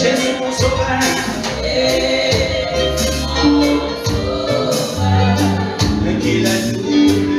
Jésus mon sauveur, qu'il a tout le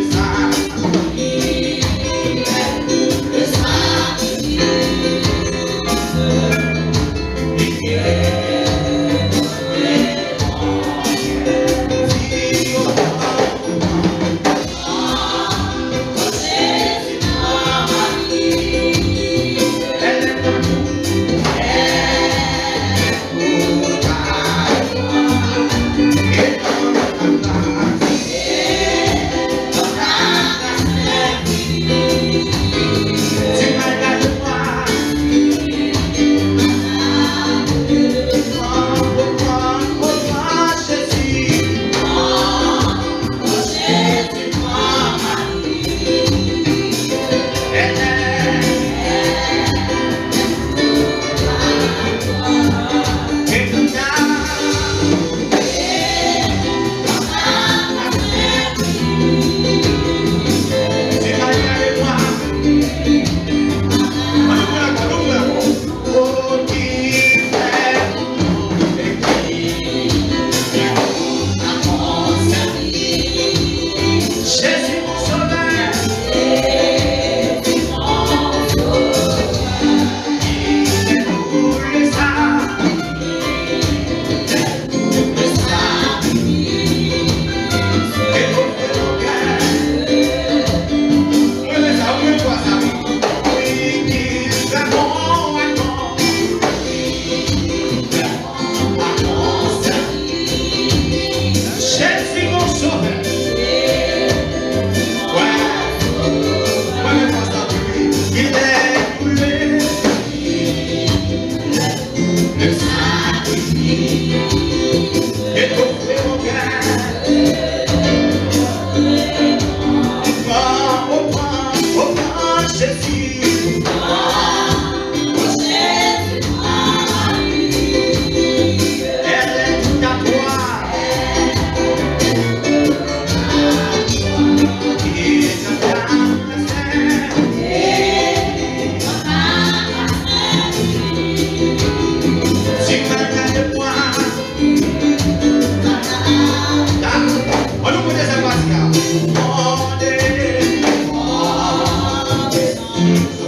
Thank you.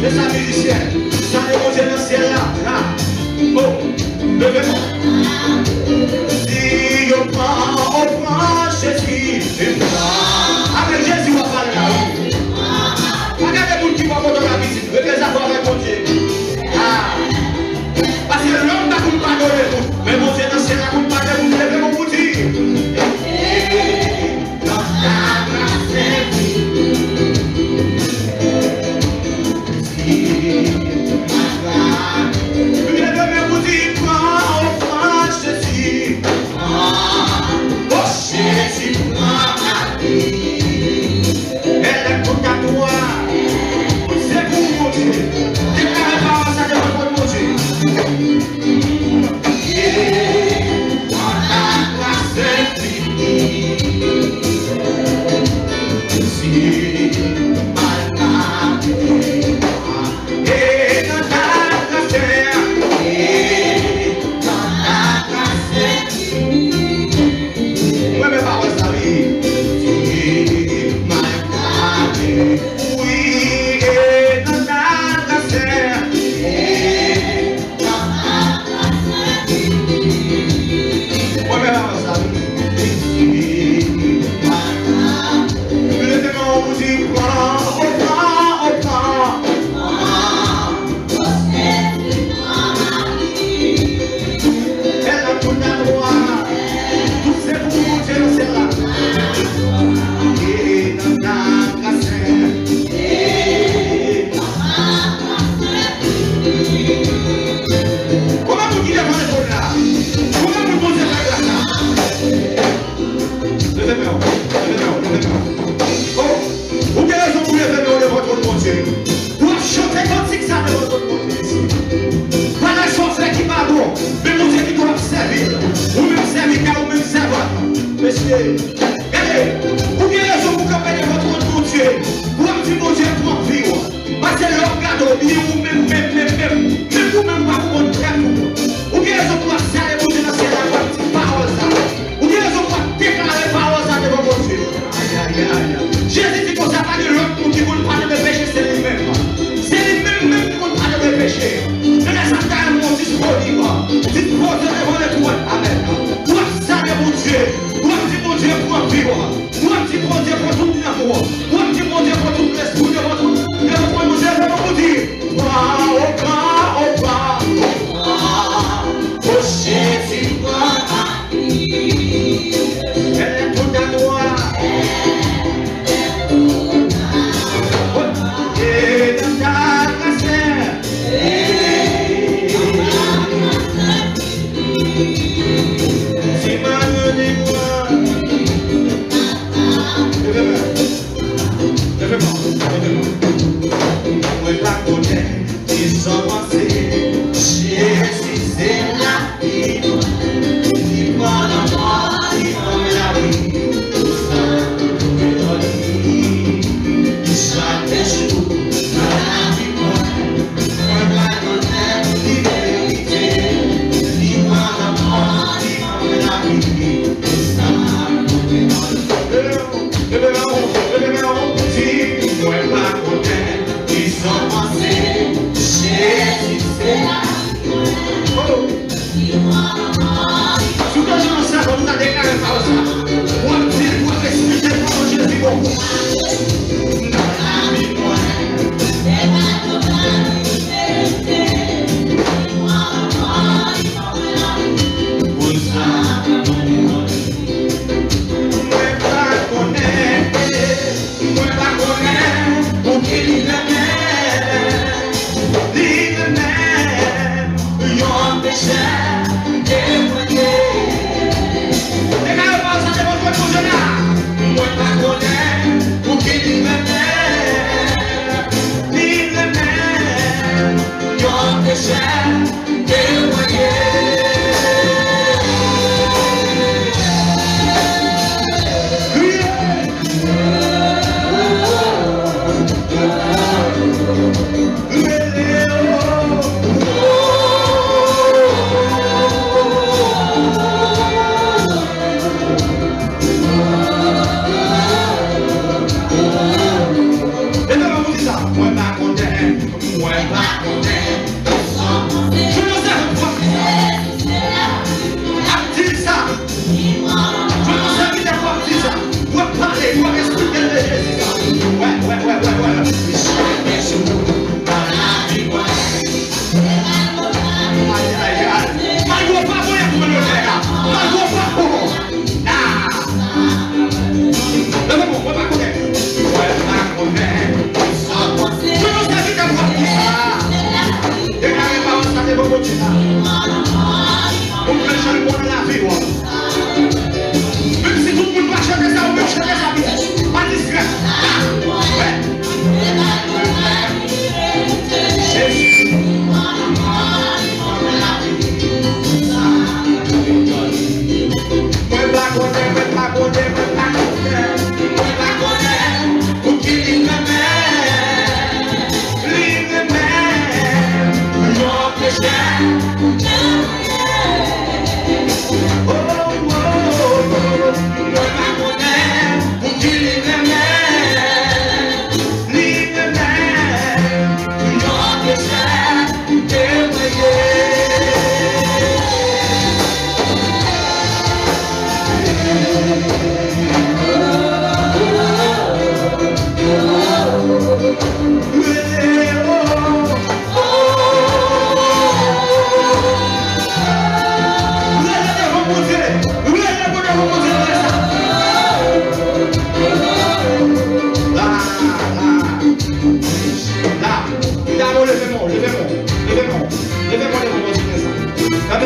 C'est ça, musicien. Ça est dans le ciel là. Oh, levez-moi. Si on prend Jésus, avec Jésus, on va parler là. Regardez pour qui va prendre la visite. Regardez ça, avec mon Dieu. Parce que l'homme n'a pas donné vous. Mais mon Dieu, dans le ciel, n'a pas donné vous. Levez-moi pour dire.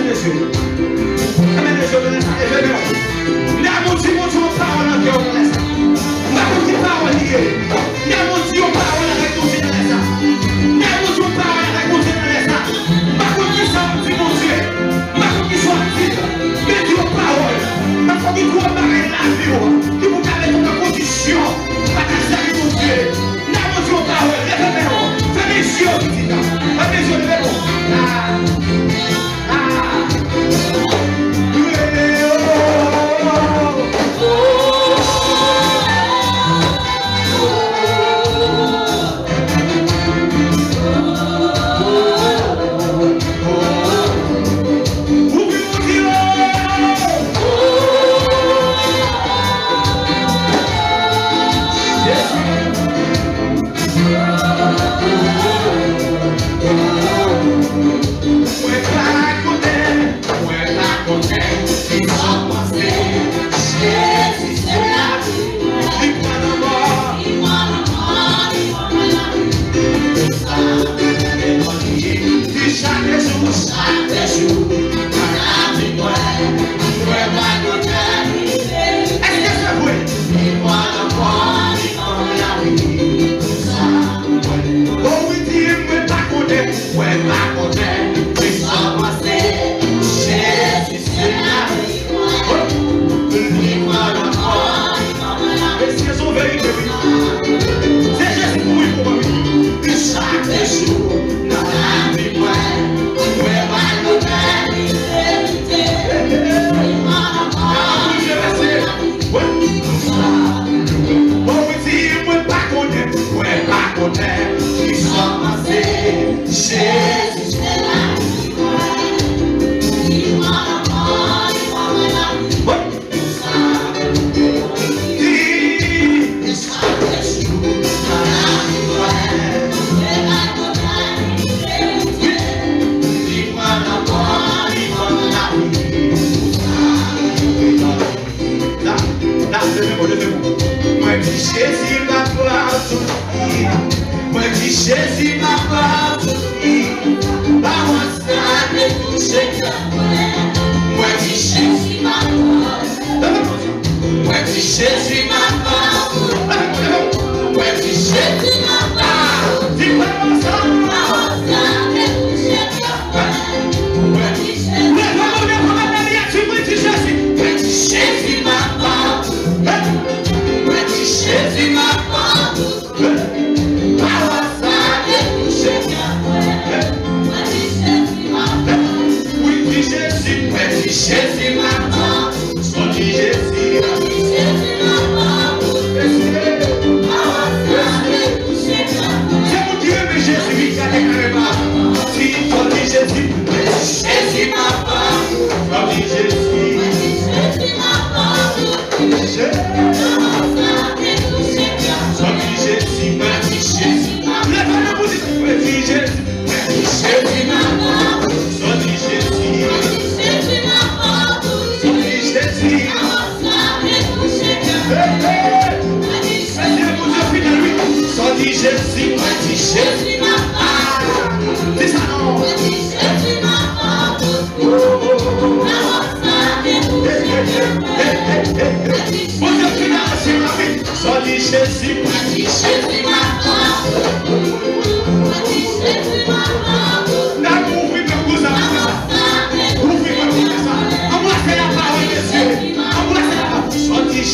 les yeux. Fermez les yeux, donnez ça, et venez. Il y a mon Dieu, parole en cœur, donnez ça. Il y a mon Dieu, parole liée. Il y a mon Dieu, parole avec nous, donnez ça. Il y a mon Dieu, parole avec nous, donnez ça. Ma contre qui soit un petit mon Dieu. Ma contre qui soit un petit. Mais Dieu, parole. Ma contre qui doit barrer la vie. Qui vous avez dans la condition. Pas qu'à ça, mon Dieu. Il y a mon Dieu, parole. Levez-vous. Faites les yeux, petit gars. Faites les yeux, levez-vous.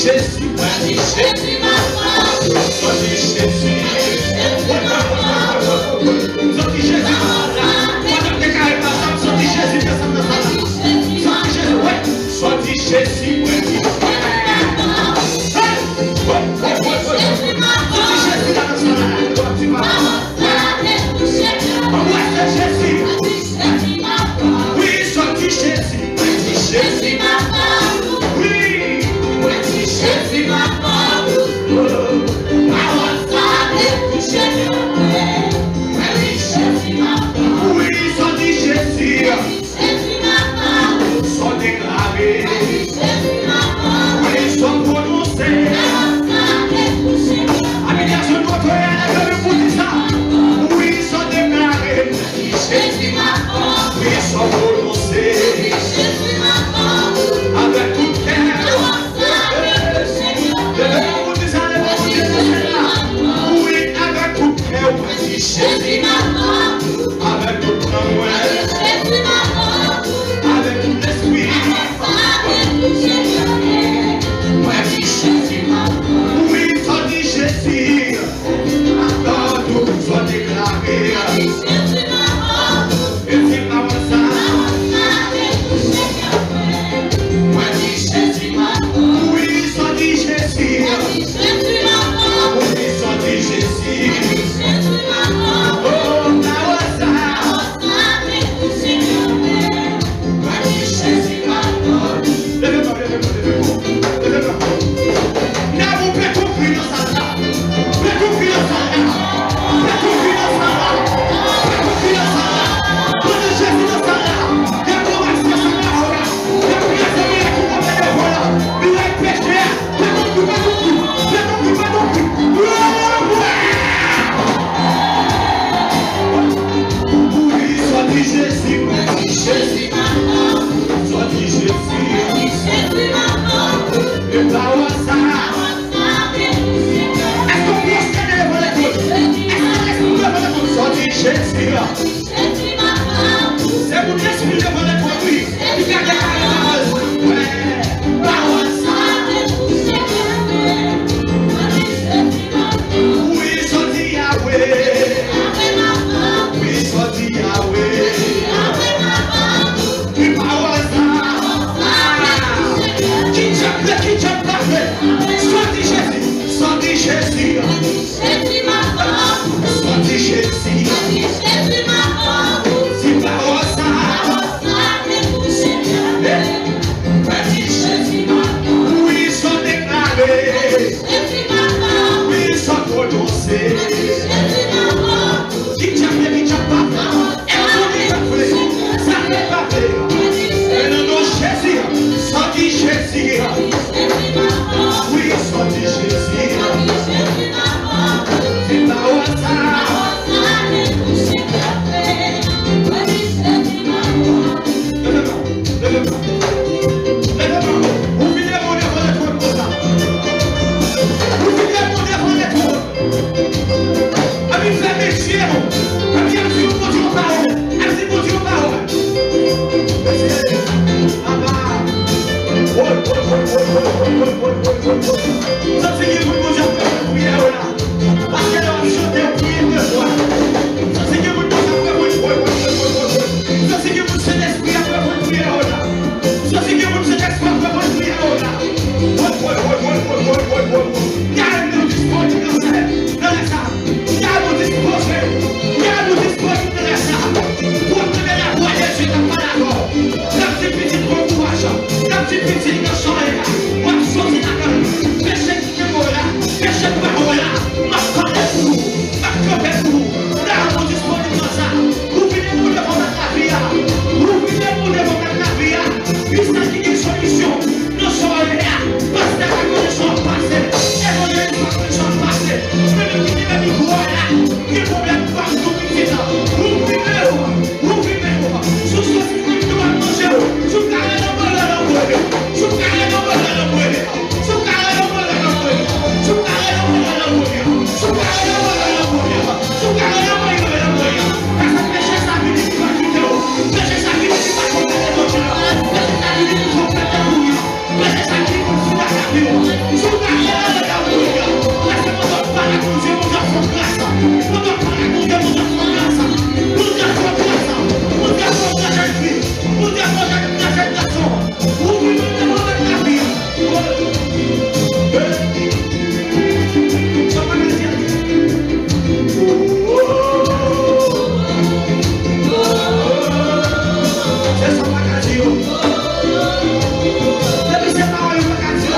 Jésus, Ça c'est que vous nous avez prié là. Parce qu'elle a chanté au prier de foi. Ça c'est que vous nous avez prié. Ça c'est que vous êtes esprit après votre prière là. Ça c'est que vous êtes esprit après votre prière là. Garde-nous disponible dans la salle. Garde-nous disponible. Garde-nous disponible dans la salle. Pour te donner la voix de Dieu, t'as pas d'accord. La petite petite courage. La petite petite dans son là. Moi, je suis d'accord. Péché qui est mort là. Péché qui est mort là. Ma connaît pour vous. Ma connaît pour vous. Garde-nous disponible dans ça. Ouvrez-nous devant la vie. Ouvrez-nous devant la vie. Il s'agit d'une solution. Nous sommes là. Parce que la condition passée. Et mon Dieu, la condition passée. Même qui n'est pas quoi là. Il faut bien voir tout petit là. Ouvrez-nous. Ouvrez-nous. Sous ce qui nous doit manger. Sous carré de mal à la boîte. Sous carré de mal à la boîte. Sous carré de mal à la boîte. Sous carré de mal à la boîte. Sous carré de mal à la boîte. Sous carré de mal à la boîte. Parce que péché ça vient du pas du tout. Péché ça vient du pas complètement de l'autre. Péché ça vient du complètement de l'autre. Péché ça vient du pas de l'autre. Sous carré de la boîte. Parce que mon pas la cause, mon Dieu faut grâce. Mon Dieu pas la cause, mon Dieu faut grâce. Mon Dieu faut grâce. Mon Dieu faut grâce. Mon Dieu faut grâce. Ouvrez-nous devant la vie. Ça va me dire. C'est ça ma casio. Depuis c'est pas ma casio.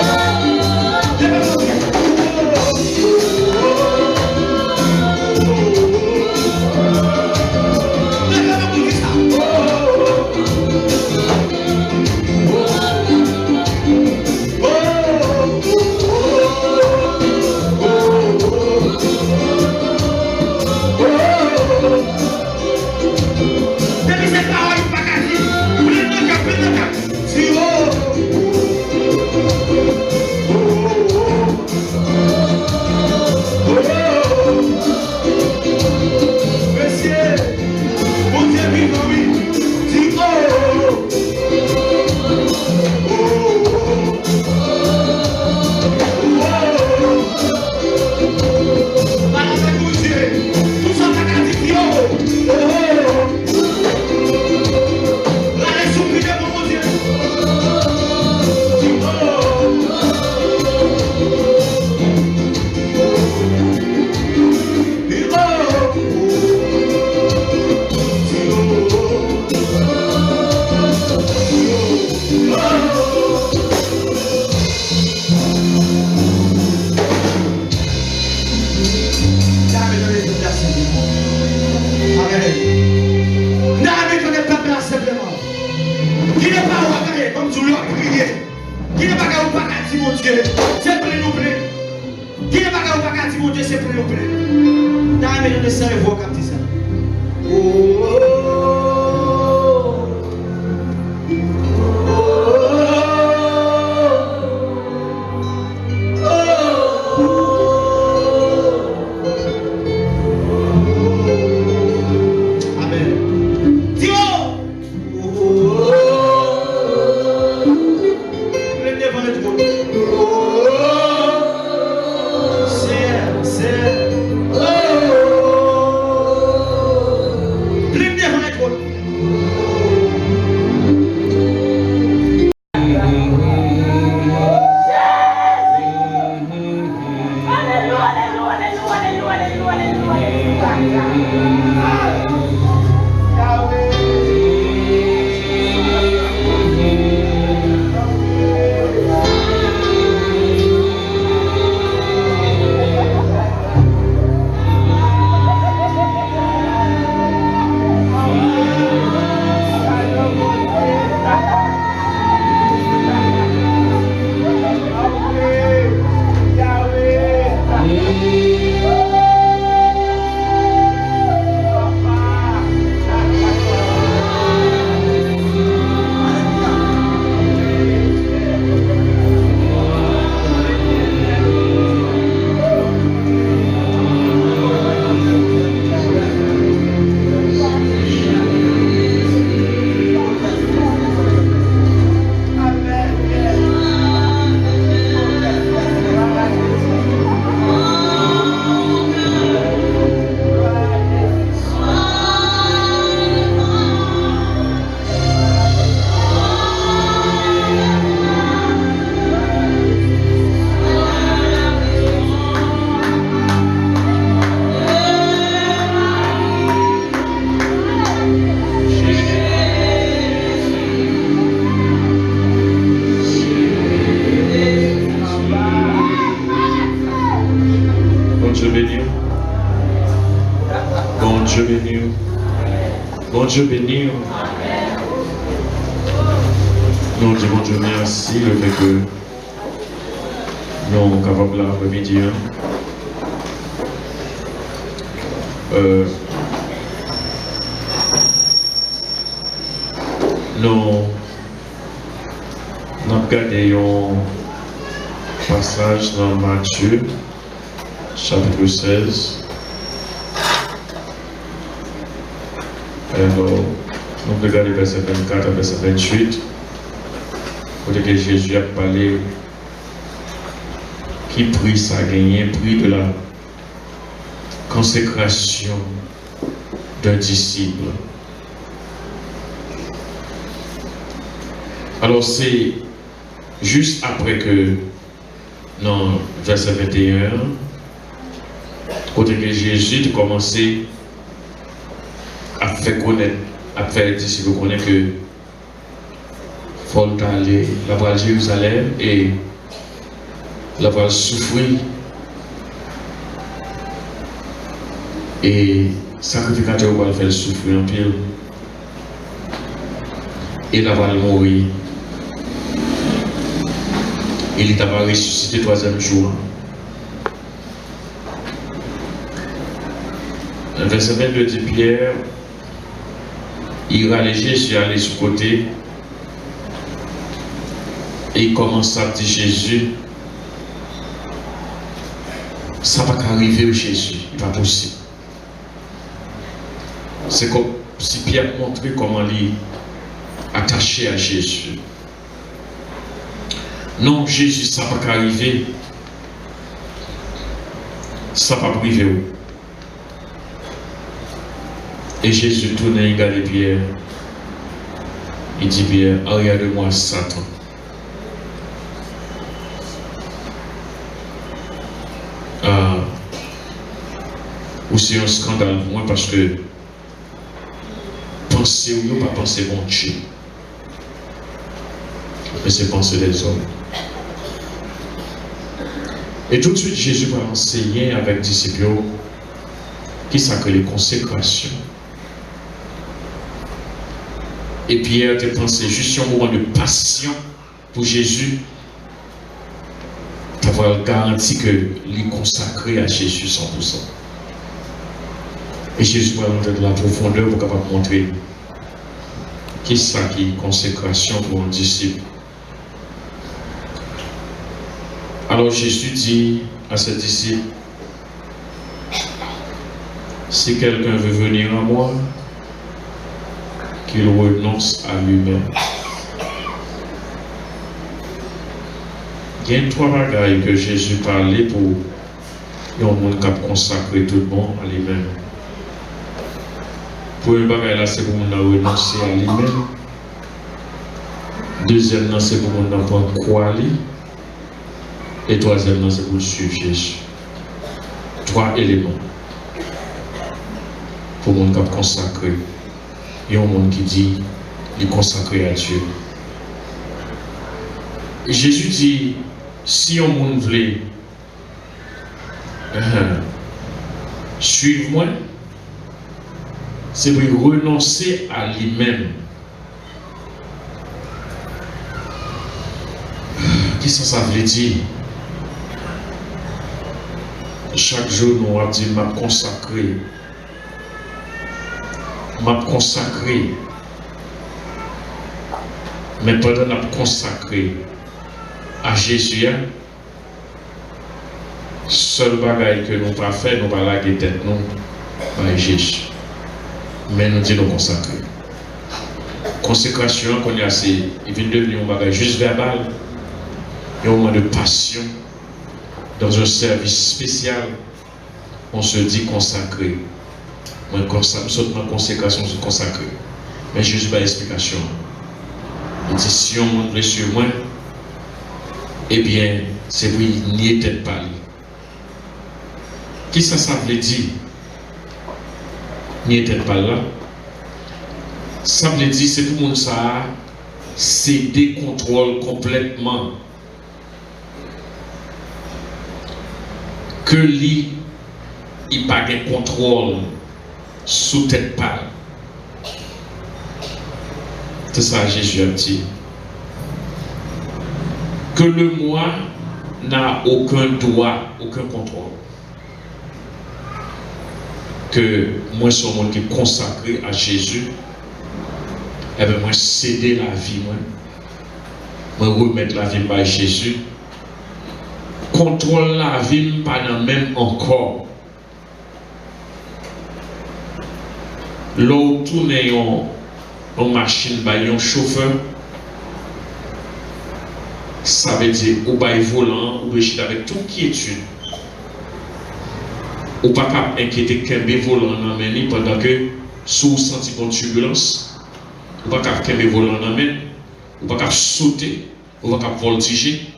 Plein de Bon Dieu béni. Nous disons bon Dieu merci le fait que nous sommes capables de l'après-midi. Nous avons regardé un passage dans Matthieu, chapitre 16. Alors, nous regardons verset 24 à verset 28. Côté que Jésus a parlé, qui prix ça a gagné, prix de la consécration d'un disciple. Alors c'est juste après que, dans verset 21, côté que Jésus a commencé à faire connaître, à faire les disciples connaître que faut aller là-bas à Jérusalem et là-bas souffrir et sacrificateur va faire souffrir en pile et là-bas mourir. Il t'a ressuscité le troisième jour. Le verset 22 dit Pierre, il râlait Jésus aller sur le côté et il commence à dire Jésus, ça va pas arriver au Jésus, il n'est pas possible. C'est comme si Pierre montrait comment il est attaché à Jésus. Non, Jésus, ça va pas arriver. Ça va priver. Et Jésus tourne et regarde Pierre. Il dit Pierre, regarde-moi Satan. Ou c'est un scandale pour moi parce que penser ou pas penser bon Dieu. Mais c'est penser des hommes. Et tout de suite, Jésus va enseigner avec les disciples qui s'appelle les consécrations. Et Pierre a pensé juste un moment de passion pour Jésus, d'avoir garanti que lui consacré à Jésus 100%. Et Jésus va montrer de la profondeur pour capable montrer qui ça qui est consécration pour un disciple. Alors Jésus dit à ses disciples, si quelqu'un veut venir à moi, qu'il renonce à lui-même. Il y a trois bagailles que Jésus parlait pour un monde qui a consacré tout le monde à lui-même. Pour une bagaille là, c'est pour qu'on a renoncé à lui-même. Deuxième, c'est pour qu'on n'a pas croire. Et troisième, c'est pour suivre Jésus. Trois éléments pour le monde qui a consacré. Il y a un monde qui dit il est consacré à Dieu. Et Jésus dit si un monde voulait suivre moi, c'est pour renoncer à lui-même. Qu'est-ce que ça veut dire? Chaque jour, nous avons dit m'a consacré. M'a consacré. Mais pendant m'a consacré à Jésus, seul bagage que nous n'avons pas fait, nous n'avons pas lagué tête nous à Jésus. Mais nous disons consacrer. Consécration, qu'on est assez, il vient devenir un bagage juste verbal. Il y a un moment de passion. Dans un service spécial, on se dit consacré. Moi, ma consécration, se consacrer. Mais Jésus n'a pas d'explication. Il dit si on monte sur moi, eh bien, c'est pour n'y être pas. Qui ça veut dire? N'y était pas là. Ça veut dire c'est tout le monde ça cédé contrôle complètement. Que lui, il n'a pas de contrôle sous tête pâle. C'est ça Jésus a dit. Que le moi n'a aucun droit, aucun contrôle. Que moi, je suis un monde qui est consacré à Jésus. Et bien, moi, céder la vie, moi remettre la vie par Jésus. Contrôle la vie, pas dans même encore. L'autre tourne en machine, un chauffeur. Ça veut dire, ou pas volant, ou réussir avec toute quiétude. Ou pas inquiéter qu'un volant dans la main pendant que sous senti une turbulence. Ou pas qu'un volant dans la main. Ou pas sauter. Ou pas voltiger.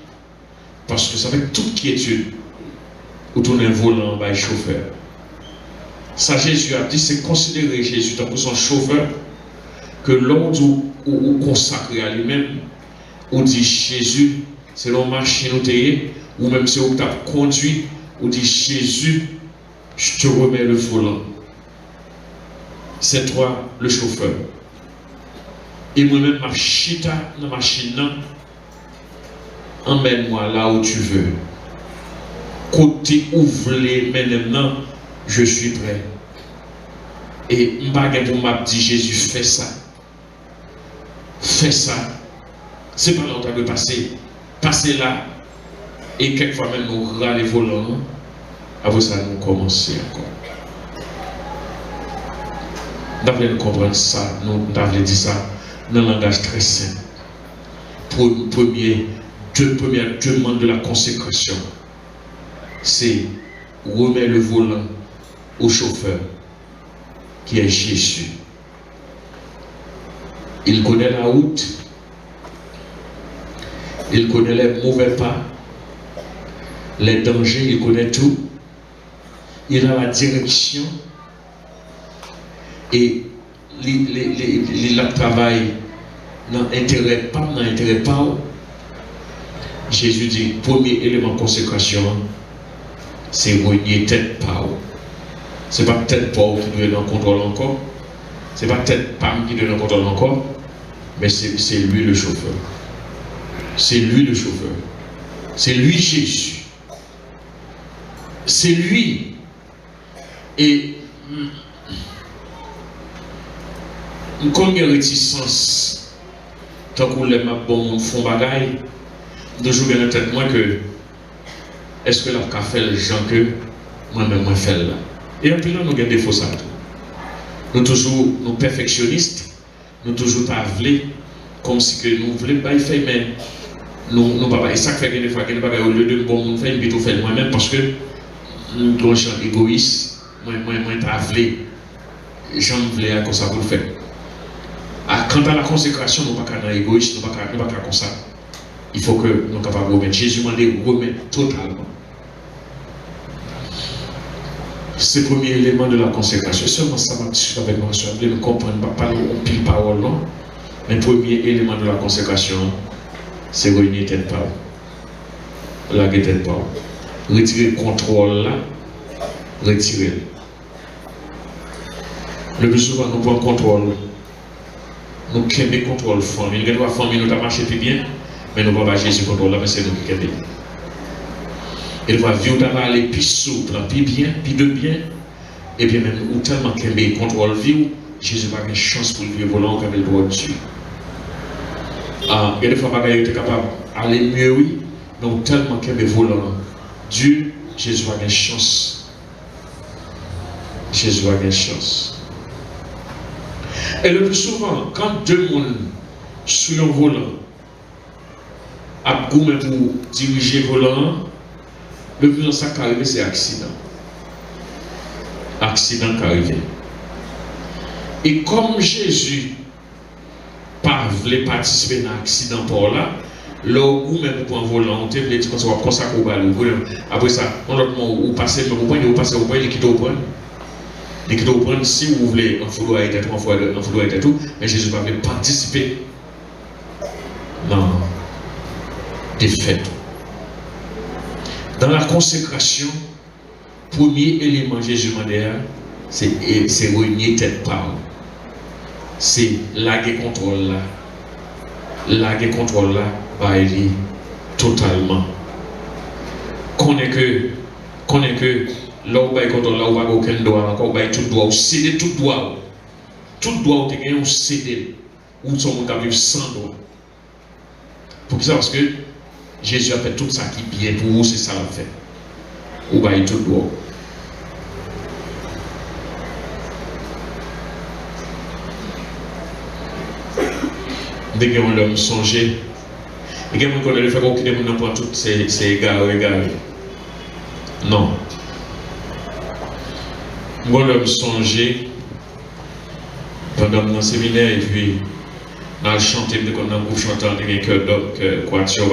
Parce que ça fait toute quiétude. Ou tourner un volant par le chauffeur. Ça Jésus a dit, c'est considérer Jésus comme son chauffeur. Que l'autre ou consacré à lui-même. Ou dit Jésus, c'est l'homme machine ou même c'est où tu as conduit, ou dit Jésus, je te remets le volant. C'est toi le chauffeur. Et moi-même, ma chita dans la machine, emmène-moi là où tu veux. Côté ouvlé, maintenant, je suis prêt. Et pour m'a dit Jésus, fais ça. Fais ça. C'est pas là où tu as passer. Passer là. Et quelquefois même nous râler les volants. Après ça, nous commencer encore. D'après nous comprendre ça, nous avons dit ça dans un langage très simple. Première demande de la consécration, c'est remettre le volant au chauffeur qui est Jésus. Il connaît la route. Il connaît les mauvais pas, les dangers, il connaît tout. Il a la direction et il a travaillé dans l'intérêt pas, dans l'intérêt pas. Jésus dit, premier élément de consécration, c'est renier tête pas. Ce n'est pas tête pas qui doit être en contrôle encore. Ce n'est pas tête pas qui doit être en contrôle encore, mais c'est lui le chauffeur. C'est lui le chauffeur. C'est lui Jésus. C'est lui. Et comme il y a réticence, tant qu'on les m'a bon font bagaille, de jouer dans la tête moi que est-ce que la qu'a fait le gens que moi-même moi fait là. Et en plus là nous avons des faux ça. Nous toujours nous perfectionnistes, nous toujours pas voulons comme si que nous voulons pas y faire mais nous pas et ça fait que des fois que pas au lieu de bon monde faire plutôt faire moi-même parce que nous sommes gens égoïstes moi pas voulu j'en voulais comme ça pour le faire. Quant à la consécration nous pas être égoïste nous pas comme ça. Il faut que nous soyons capables de remettre. Jésus m'a dit remettre totalement. C'est le premier élément de la consécration. Seulement ça va discuter avec moi. Je vais nous comprendre, pas parler en pile parole, non. Mais le premier élément de la consécration, c'est réunir tête par. La tête par. Retirer le contrôle là. Retirer. Le plus souvent, nous prenons contrôle. Nous créons le contrôle famille. Il y a des familles nous avons marché plus bien. Mais nous ne pouvons pas Jésus contrôle là, mais c'est nous qui sommes. Il va vivre d'avoir aller plus souple, plus bien, plus de bien. Et bien même, ou tellement qu'il contrôle vie, Jésus n'a pas de chance pour vivre volant comme il doit Dieu. Il y a des fois, il est capable d'aller mieux, oui, mais ou tellement qu'il est volant. Dieu, Jésus a une chance. Jésus a une chance. Et le plus souvent, quand deux personnes sont sur un volant, à pour diriger le volant, le plus ça qui arrive, c'est accident. Accident qui arrive. Et comme Jésus ne voulait pas participer dans l'accident pour là, là où même pour un volant, on te voulait dire qu'on va consacrer au ballon. Après ça, on passe au point, il quitte au point. Il quitte au point si vous voulez un foulou à être tout, mais Jésus ne voulait pas participer. Non. Défaite. Dans la consécration, premier élément Jésus m'a dit, c'est réunir tête par. C'est laguer contrôle là, la contrôle là, bah, il totalement. Connaît que là où il contrôle là où il aucun droit, encore il tout droit, céder tout droit. Tout droit, tu gagnes, céder. Ou son monde vivre sans droit. Pour ça, parce que Jésus a fait tout ça qui est bien pour vous, c'est ça l'a fait. Ou il tout droit. Dès que l'homme songeait, et que l'homme le fait aucun de nous prend toutes ces égarés. Non. Moi, l'homme songeait pendant mon séminaire et puis on a chanté, comme on a groupe chantant, il y a un cœur d'homme, quatuor,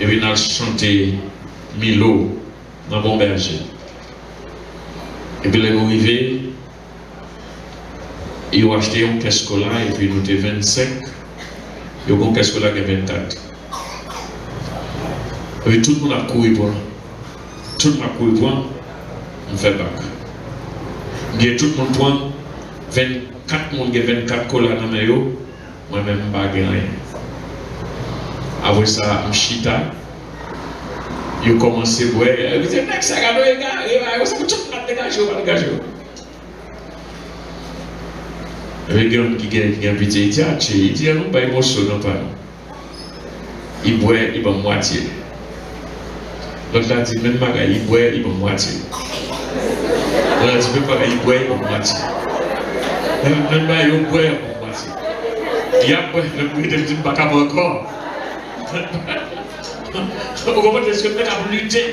et puis on a chanté Milo dans Bon Berger. Et puis là, nous arrivons, ils ont acheté un caisse cola et puis nous étions 25, et un caisse cola qui est 24. Et puis tout le monde a couru pour tout le monde a couru pour on fait bac. Et tout le monde prend 24 monde qui 24 cola dans le maillot, moi-même je ne sais rien. Après ça, je suis chita. Ils ont commencé à boire. Ils disent, mec, ça va tout le monde dégager. Il y a un qui a un petit il dit, non, pas émotion, non, pas. Il boit, il va moitié. L'autre là dit, même pas, il boit, il va moitié. L'autre dit, même pas, il boit, il va moitié. Même pas, il boit, il va moitié. Il y a boit, le bruit de dit, pas encore. Vous comprenez ce que je vais lutter.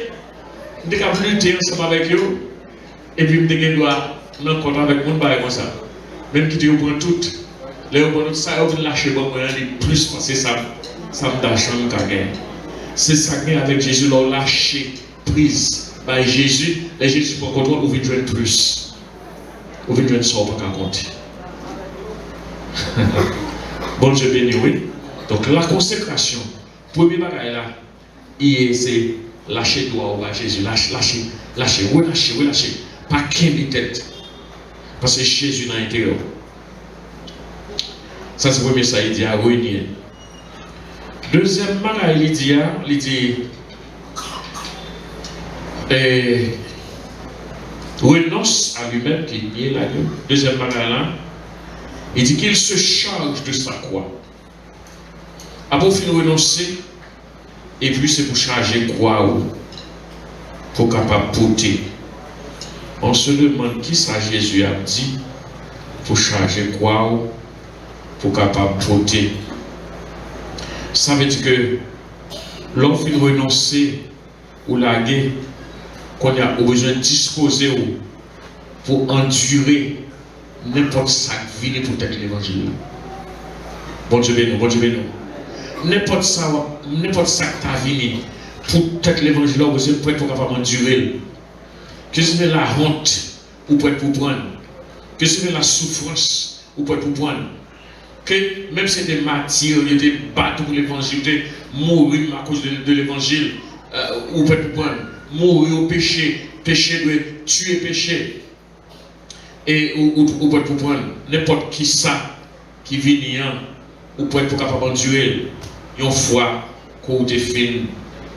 Je vais lutter ensemble avec eux. Et puis, je dois nous compter avec mon bail comme ça. Même qui te prend tout. Là, on prend ça, on lâche bon, on plus parce que ça me donne chance qu'à gagner. C'est ça que avec Jésus, on lâche prise. Par Jésus, les Jésus pour contrôle, on veut jouer plus. On veut jouer ça, on ne peut pas compter. Bon Dieu béni, oui. Donc la consécration, premier bagage là, c'est lâcher droit au Jésus, lâcher. Pas qu'une tête. Parce que Jésus dans l'intérieur. Ça c'est le premier, ça il dit à réunir. Deuxièmement, il dit renonce à lui-même qui est là. Deuxièmement, là, il dit qu'il se charge de sa croix. Après, il faut renoncer, et puis c'est pour charger croix pour capable porter. On se demande qui ça Jésus a dit pour charger croix pour capable porter. Ça veut dire que l'offre de renoncer ou laguer, qu'on a besoin de disposer pour endurer n'importe ça qui vient pour être l'évangile. Bon Dieu béni, bon Dieu béni. N'importe ça qui t'a venu pour être l'évangile, vous êtes prêt pour capable endurer. Que ce soit la honte, vous pouvez pour prendre. Que ce soit la souffrance, vous pouvez pour prendre. Que même si c'est des martyrs, il y a des bateaux pour l'évangile, des mourir à cause de l'évangile, vous pouvez pour prendre. Mourir au péché, péché doit tuer péché. Et vous pouvez pour prendre. N'importe qui ça qui vient, vous pouvez pour capable endurer. Une fois que vous êtes fini,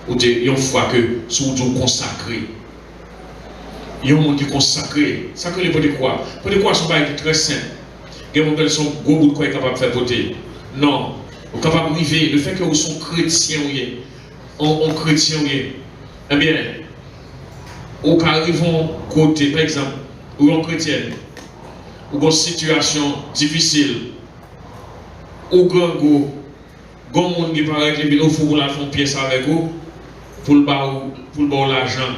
une fois que vous êtes consacré. Il y a un monde qui est consacré. Ça que les potes croient. Les potes croient sont pas très simples. Il y a des gens qui sont gros bout de quoi capable de faire voter. Non. Vous êtes capable de vivre. Le fait que vous sont chrétiens, on chrétien, eh bien, vous arrivez côté, par exemple, ou en chrétienne, ou dans une situation difficile, ou grand monde qui paraît que vous faut la faire pièce avec vous, pour le bas l'argent,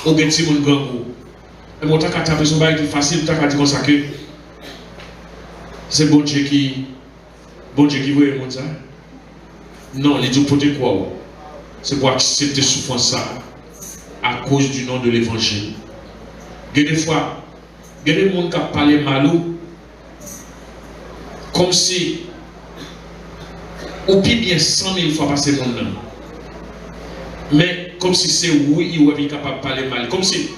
ou bien si vous grand goût. Et mon temps qu'à taper son bail qui facile, t'as qu'à dire comme ça que c'est bon Dieu qui voit le monde ça. Non, les dieux pour te quoi? C'est pour accepter souffrance ça à cause du nom de l'évangile. Il y a des fois, il y a des gens qui parlent mal comme si ou bien 100 000 fois passer mon nom. Mais comme si c'est oui, il est capable de parler mal. Comme si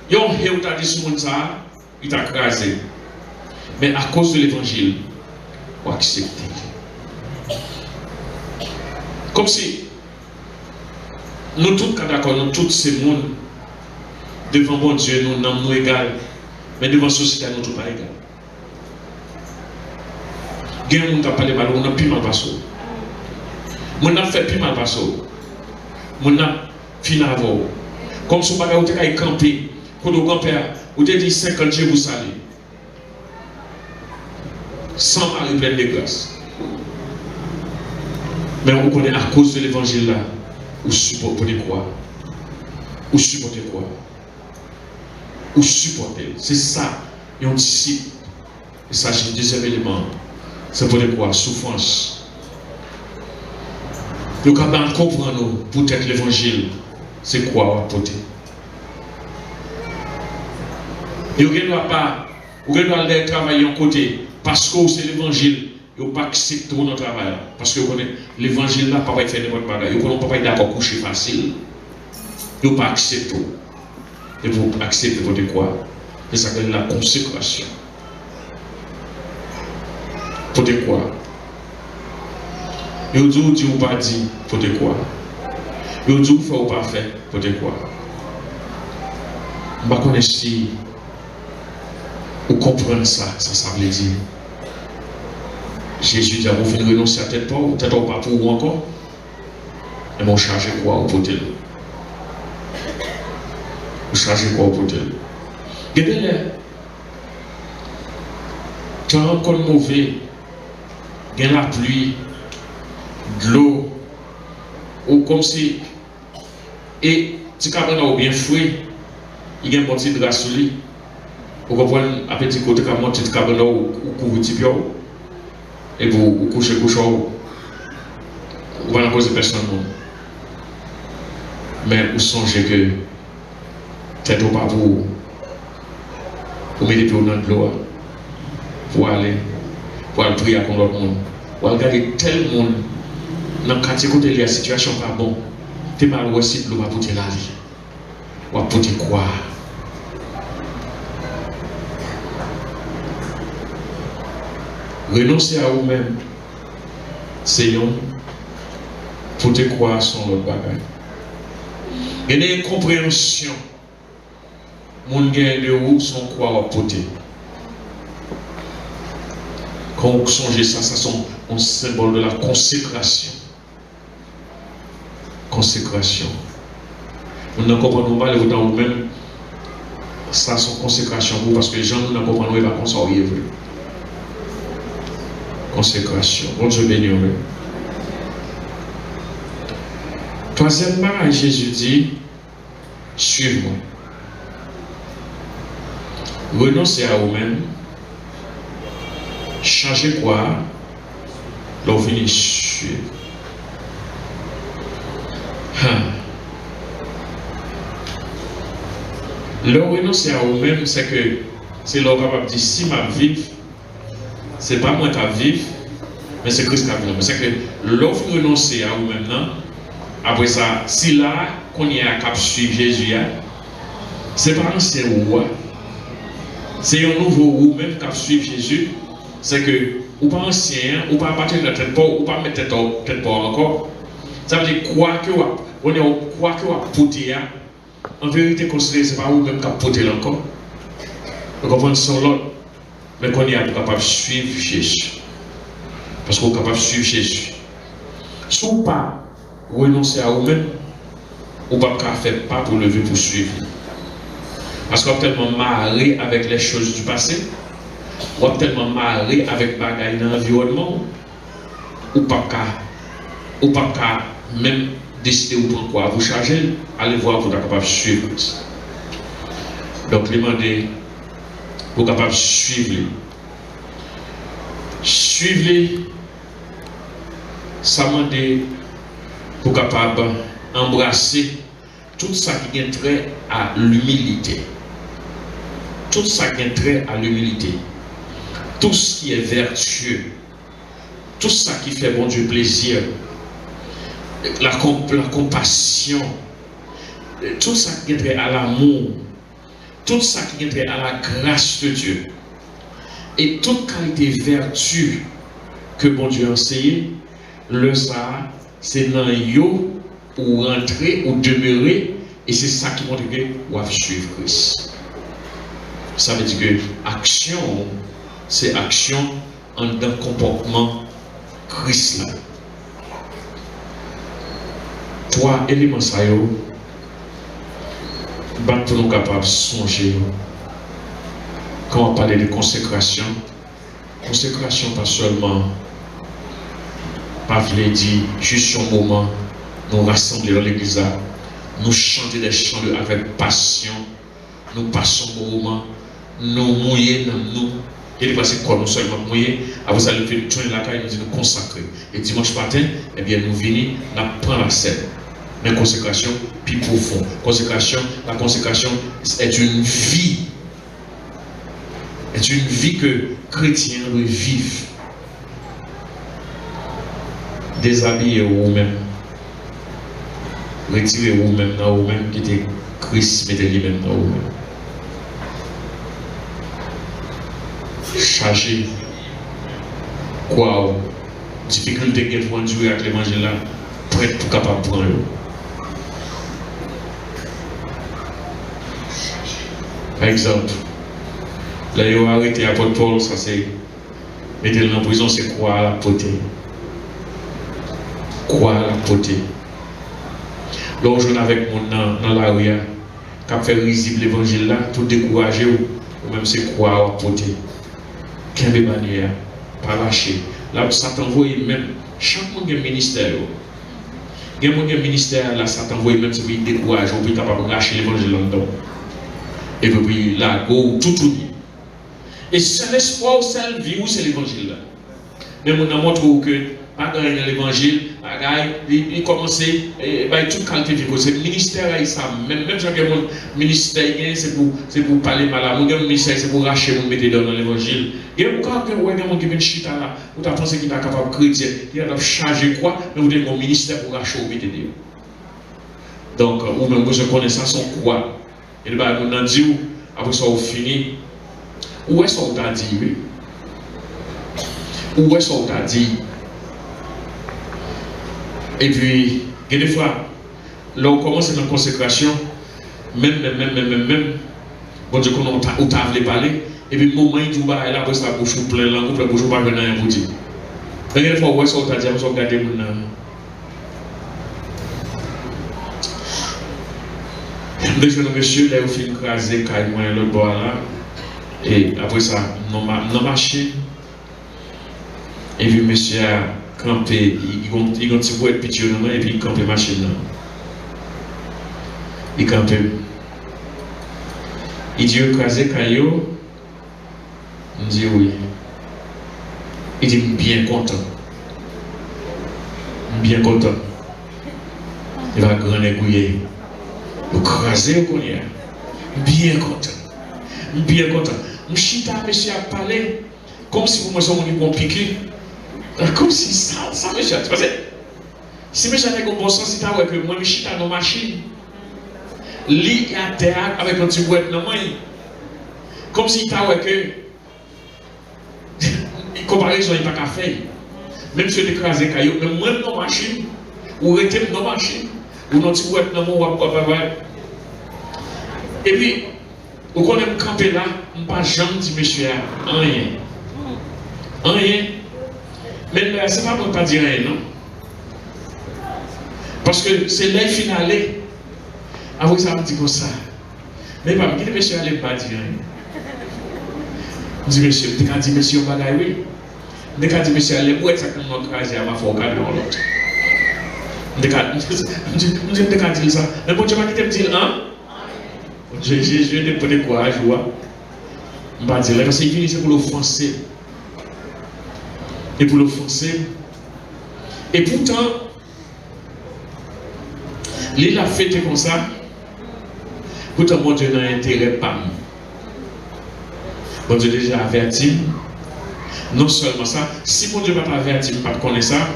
il y a un héros qui a dit sur mon ça, il t'a crasé. Mais à cause de l'évangile, il faut accepter. Comme si nous tous d'accord, nous tous ces mondes, devant bon Dieu, nous n'avons nous égal, mais devant la société, nous tous pas égal. Il y a des gens qui parlent mal, on a plus mal passé. On a fait plus mal passé. On a fini avant. Comme si on a campé, pour le grand-père, on a dit 50 Dieu vous salue. Sans Marie pleine de grâce. Mais on connaît à cause de l'évangile là, vous supportez quoi? Vous supportez quoi? Vous supportez. C'est ça, et on disciple. Il s'agit du deuxième élément. C'est pour quoi? Souffrance. Nous devons comprendre peut-être l'évangile. C'est quoi on porter? Et vous ne doit pas, vous ne doit aller travailler en côté parce que c'est l'évangile. Vous ne pas accepter notre travail. Parce que vous connaissez l'évangile là, pas faire n'importe quoi. Vous ne pouvez pas d'accord coucher facile. Vous ne pas accepter. Et vous acceptez votre quoi? C'est ça que la consécration. Pour de quoi? Vous dites ou pas dit pour de quoi? Vous dites ou fait ou pas fait pour de quoi? Je ne sais pas si vous comprenez ça, ça veut dire. Jésus dit, vous venez renoncer à tête pas, peut-être pas pour vous encore. Et vous chargez quoi au potel? Vous chargez quoi au potel? Regardez-le. Quand encore mauvais, il y a la pluie, de l'eau, ou comme si, et si vous bien fouillé, il y a un petit de grâce sur lui. Vous comprenez, à petit côté, comme un petit cabane ou couvre et vous couchez, vous allez causer personne. Mais vous songez que peut-être pas vous mettez dans l'eau pour aller prier contre l'autre monde. Pour aller regarder tel monde dans le quartier côté la situation pas bon. Tu es mal aussi pour pour te la vie. Ou pour te quoi? Renoncer à vous-même, c'est pour te croire sur l'autre bagage. Il y a une compréhension. Mon gain de où sont croire à porter. Quand vous songez ça, ça sont un symbole de la consécration. Consécration. Nous ne comprenons pas les dans vous-même. Ça, c'est consécration parce que les gens ne comprennent pas comment ça est vrai. Consécration. Bon Dieu béni. Troisièmement, Jésus dit, suivez-moi. Renoncez à vous-même. Changez quoi? L'on finit suivre. Le renoncer à vous-même, c'est que c'est l'on capable de dire si ma vie, c'est pas moi qui vivre, mais c'est Christ qui vivre. C'est que l'offre renoncer à vous-même, après ça, si là, qu'on y a cap suivre Jésus, c'est pas ancien roi, c'est un nouveau ou même qui suivre Jésus, c'est que, ou pas ancien, ou pas battre la tête, ou pas mettre tête pas encore. Ça veut dire quoi que on est quoi que vous portez, en vérité, considérez c'est pas vous-même qui portez encore. Vous comprenez sur l'autre. Mais qu'on est capable de suivre Jésus. Parce qu'on est capable de suivre Jésus. Si vous ne pas renoncer à vous-même, vous ne pouvez pas faire pas pour lever pour suivre. Parce qu'on est tellement marré avec les choses du passé, on est tellement marré avec les bagailles dans l'environnement, ou pas même décider ou prendre quoi, vous charger, allez voir, vous êtes capable de suivre. Donc, demandez. Vous êtes capable de suivre. Suivez. Ça m'a dit, vous êtes capable d'embrasser tout ça qui a trait à l'humilité. Tout ça qui a trait à l'humilité. Tout ce qui est vertueux. Tout ça qui fait bon Dieu plaisir. La compassion. Tout ça qui a trait à l'amour. Tout ça qui est à la grâce de Dieu et toute qualité vertu que bon Dieu a enseigné, le ça, c'est dans yo ou rentrer ou demeurer, et c'est ça qui montre que vous avez suivre Christ. Ça veut dire que action, c'est action en un comportement Christ là. Trois éléments ça yo, pour nous capables de songer. Quand on parle de consécration, consécration pas seulement, pas voulait dire juste un moment, nous rassembler dans l'église, nous chanter des chants avec passion, nous passons un moment, nous mouiller dans nous, et il passe quoi, nous seulement mouiller, après ça, nous faisons tourner la caille, nous disons nous consacrer. Et dimanche matin, eh bien, nous venons, nous prenons la scène. Mais consécration, plus profond. La consécration est une vie. C'est une vie que chrétiens doivent vivre. Déshabiller vous-même. Retirer vous-même dans vous-même, quitter Christ, mettez lui-même dans vous-même. Charger. Quoi? Difficulté que vous endurez avec l'évangile là, prêt pour capable de prendre. Par exemple, là, ils ont arrêté l'apôtre Paul, ça c'est. Mettez-le en prison, c'est quoi à la potée? Quoi à la potée? Là, on joue avec mon dans la rue, qui a fait risible l'évangile là, tout découragé, ou même c'est quoi à la potée? Qu'un bébanier, pas lâché. Là, Satan voit même, chaque monde a un ministère. Il y a un ministère là, Satan voit même si il décourage, on peut capable de lâcher l'évangile là-dedans. Et puis là, go, tout. Et c'est l'espoir, c'est la vie, c'est l'évangile là. Mais on a montré que, pas dans l'évangile, il commence à toute qualité de vie. C'est le ministère, même si mon ministère, c'est pour parler mal. Mon ministère, c'est pour racher, pour mettre dans l'évangile. Il y a beaucoup de gens qui chita là, vous avez pensé qu'il est capable de chrétien, il a chargé quoi, mais vous avez mon ministère pour racher, vous mettez dedans. Donc, ou même vous connaissez ça, son quoi. Et bien, on a dit, après ça, on finit. Où est-ce qu'on t'a dit, oui? Où est-ce qu'on t'a dit? Et puis, il y a des fois, là, on commence dans la consécration, même, bon Dieu, on t'a voulu parler, et puis, le moment où il va, là, après ça, bouche plein, la bouche pas venir rien vous dire. Il y a des fois, où est-ce qu'on t'a dit, après ça, on regarde mon. Le jeune monsieur, là, il fait écraser carrément l'autre bord là. Et après ça, nous marchons. Et puis, monsieur a campé, il a un petit bout de petit et puis il campe la machine là. Il campe. Il dit écraser caillou. Il dit oui. Il dit bien content. Bien content. Il va grand égouiller. Vous crasez au collier. Bien content. Bien content. M'chita, monsieur a parlé comme si vous me sommes piqué. Comme si ça monsieur. Tu sais, si monsieur avait un bon sens, c'est que moi, m'chita dans ma machine. Li à terre avec un petit boîte dans moi. Comme si tu as que. Comparaison, il n'y a pas qu'à faire. Même si tu écrasé caillou, même moi dans ma machine, ou rester dans ma machine. Ou non, tu vois, non, et puis, vous connaissez camper là, je ne pas jamais dit monsieur, rien. Rien. Mais ce n'est pas pour ne pas dire rien, non? Parce que c'est l'œil finalé. Après ça, me dit comme ça. Mais pas, qui dit monsieur, allez pas dire rien. Je dis monsieur, tu as dit monsieur, bagaille, oui. Tu as dit monsieur, allez, où est-ce que je vais craser à ma fois, dans l'autre? Je ne dis ça. Mais bon Dieu m'a dit, hein? Je vais te donner courage, je vois. Je ne vais pas dire, parce qu'il c'est pour l'offenser. Et pour l'offenser. Et pourtant, il a fait comme ça. Pourtant, mon Dieu n'a intérêt pas. Mon Dieu déjà averti. Non seulement ça, si mon Dieu n'a pas averti, pas connaître ça,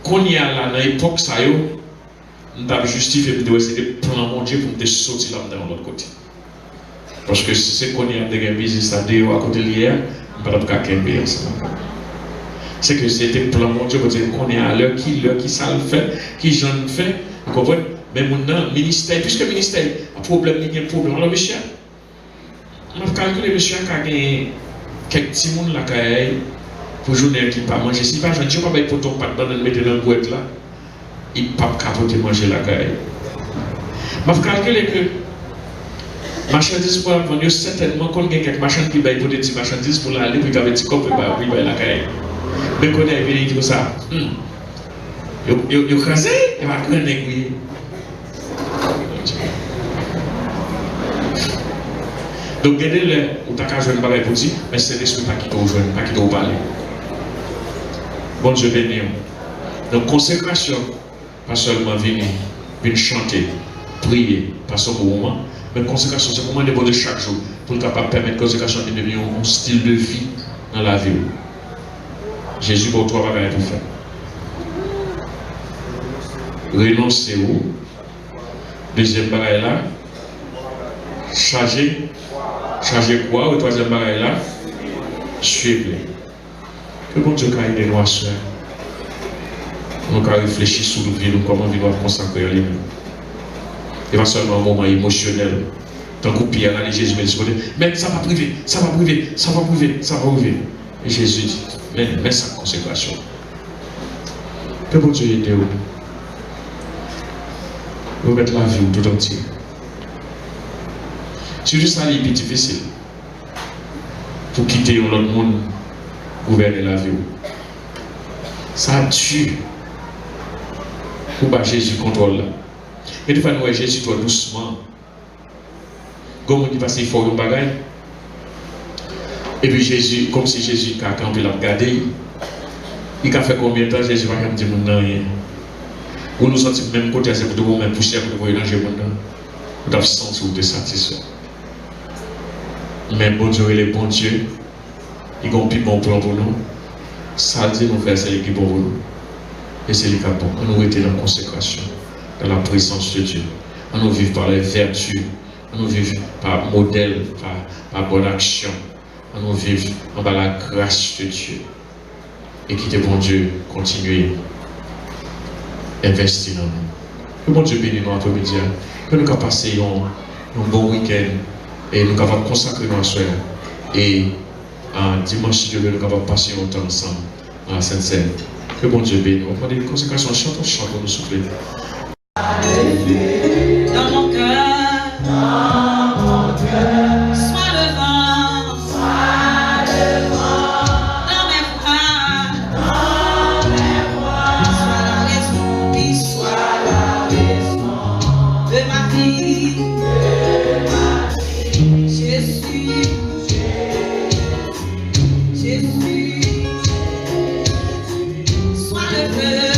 qu'on y a là, dans l'époque, ça y est, nous avons justifié pour essayer de prendre mon Dieu pour me sortir là de l'autre côté. Parce que si c'est qu'on y a des business à dire à côté de l'hier, on ne peut pas qu'un ensemble. C'est que c'était pour mon Dieu, qu'on est à l'heure, qui ça le fait, qui j'en fait, vous comprenez? Mais mon ministère, puisque le ministère a problème, il y a un problème. Alors, monsieur, on a calculé, monsieur, qu'il y a quelques petits monde là, pour journée qui ne pas manger. Si pas, je ne dis pas, pour ton pat dans le mettre dans le boîte là, il ne peut pas capoter manger la caille. Je vais calculer que marchandises pour la vendre, certainement, quand il y a quelques marchandises qui baillent pour des petits marchandises pour aller, puis il y a des petits cops, puis il y a la caille. Mais quand il y a dit comme ça, il y a crasé, il va prendre un aiguille. Donc, regardez-le, où tu as joué un bagage pour dire, mais c'est l'esprit qui t'a joué, pas qui t'a parlé. Bon Dieu béni. Donc, consécration, pas seulement venir chanter, prier, pas seulement au moment, mais consécration, c'est comment de chaque jour pour être capable de permettre que la consécration de devenir un style de vie dans la vie. Jésus pour trois bagages pour faire. Renoncer où? Deuxième bagage là, charger quoi? Le troisième bagage là, suivre. Que bon Dieu ait des noirs soeurs. Nous avons réfléchi sur le vie, comment nous devons consacrer à lui-même. Et pas seulement un moment émotionnel. Tant qu'on pire, allez Jésus me dit, mais ça va priver, ça va priver, ça va priver, ça va priver. Et Jésus dit, mais sa consécration. Que bon Dieu ait vous. Vous mettez la vie tout entier. C'est juste ça qui est difficile. Pour quitter l'autre monde, gouverner la vie. Ça tue. Pour que Jésus contrôle. Et des fois, nous, Jésus doit doucement. Comme on dit, parce qu'il faut un bagage. Et puis Jésus, comme si Jésus, quand il a regardé, il a fait combien de temps Jésus va me dire non rien. Ou nous sentons même côté, c'est pour vous-même poussière pour vous élanger maintenant. Vous avez senti ou de satisfait. Mais bon Dieu, il est bon Dieu. Il a un plus bon plan pour nous. Ça dit nous faire, c'est l'équipe pour nous. Et c'est le cas bon. On nous était dans la consécration, dans la présence de Dieu. On nous vit par les vertus. On nous vit par modèle, par bonne action. On nous vit par la grâce de Dieu. Et qui bon Dieu continuer à investir dans nous. Que bon Dieu bénisse nous après-midi. Que nous puissions passer un bon week-end et nous puissions consacrer nos soeurs. Et un dimanche, Dieu veut, nous puissions passer un temps ensemble dans la Sainte-Seine. Que bon Dieu bénisse. On va demander une consécration. Chantons, chantons, nous souffler. Dans mon cœur, sois le vent, dans mes bras, sois la raison, oui, sois la raison de ma vie. Jésus, Jésus, sois le feu.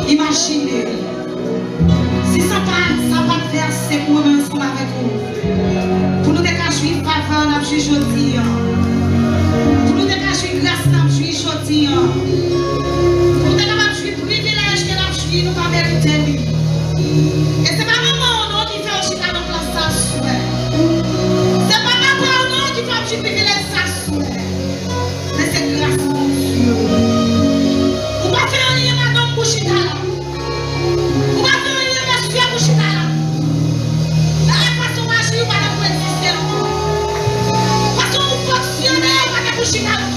Imaginez, si ça va verser pour nous ensemble avec vous, pour nous décacher faveur, nous jouer aujourd'hui, pour nous décacher grâce, nous jouer aujourd'hui, pour nous décacher privilège que nous jouer, nous pas mériter. Et c'est pas maman non qui fait aussi dans notre ça souhait. C'est pas papa non qui fait aussi privilège ça souhait. Mais c'est grâce à Dieu. Vous pas faire rien madame pour chita là. Vous pas faire rien monsieur pour chita là. La façon agir pas pour exister. Façon fonctionner pas pour chita là.